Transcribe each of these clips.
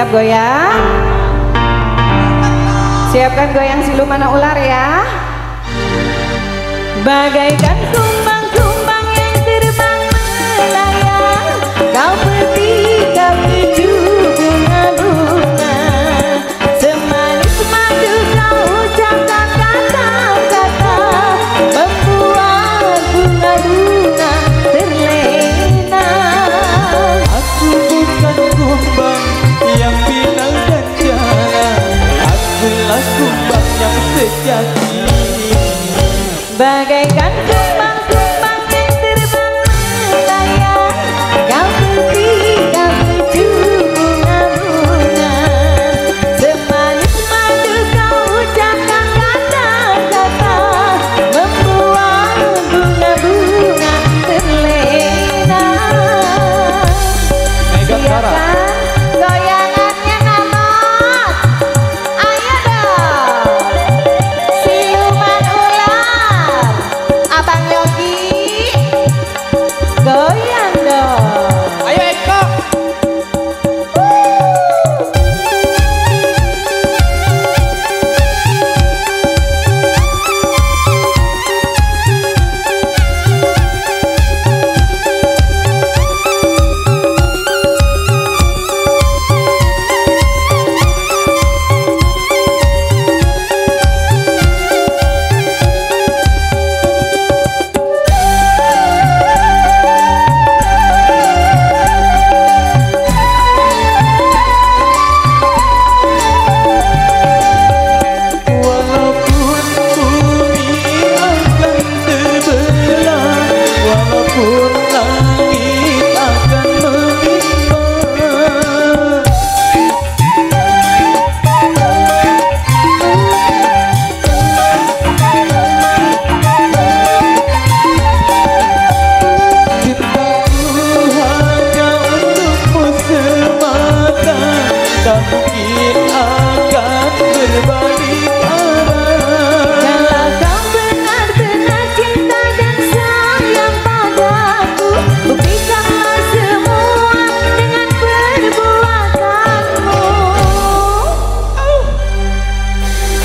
siap goyang? Siapkan goyang siluman ular ya. Bagaikan kumbang-kumbang yang terbang melayang, kau pergi kau tuju bunga-bunga, semanis madu kau ucapkan kata-kata, membuat bunga-bunga terlena. Aku bukan kumbang yang pinang dan jalan, akulah kumbang yang sejati. Bagaikan kumbang-kumbang yang terbang melayang, kau pergi kau tuju bunga-bunga, semanis madu kau ucapkan kata-kata, membuat bunga-bunga terlena. Siapkan goyangannya Namot. Ayo dong, siluman ular, Abang Yogi, goyang dong. Ayo Eko.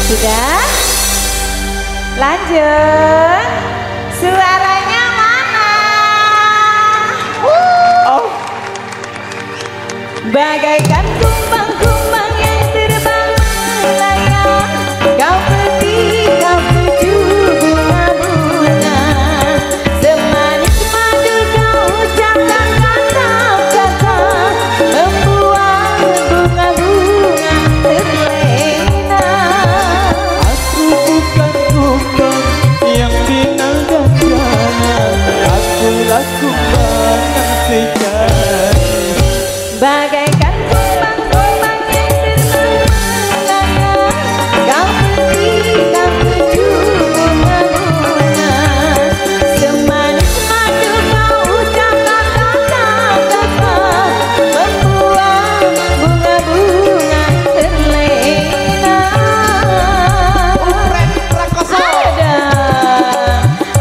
Sudah? Lanjut. Suaranya mana? Oh. Bagaikan kumbang-kumbang yang terbang melayang, kau pergi kau tuju bunga-bunga, semanis madu kau ucapkan kata-kata, membuat bunga-bunga terlena. Aku bukan kumbang yang pinang dan jalan, akulah kumbang yang sejati. Bagaikan kumbang-kumbang yang terbang melayang, kau pergi kau tuju bunga-bunga, semanis madu kau ucapkan kata-kata, membuat bunga-bunga terlena. Ren Prakoso. Ada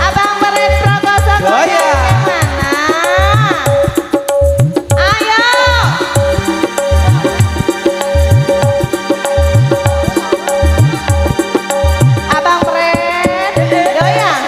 Abang Ren Prakoso, goyang yang mana? Ayo. Abang Fred, goyang.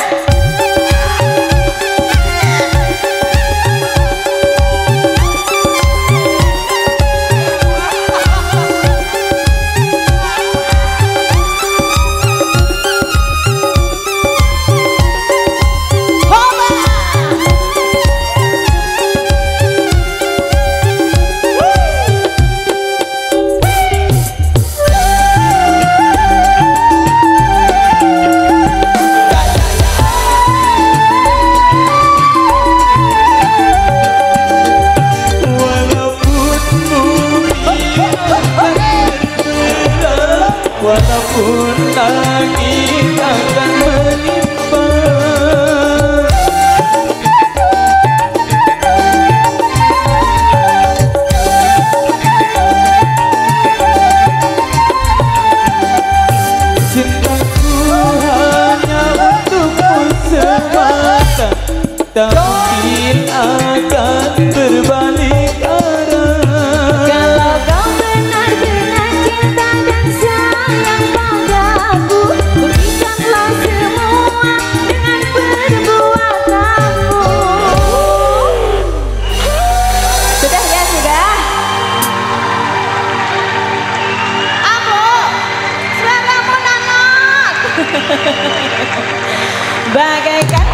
Walaupun langit akan menimpa, cintaku hanya untukmu semata, tak mungkin akan berbalik arah. Kalau kau benar bagaikan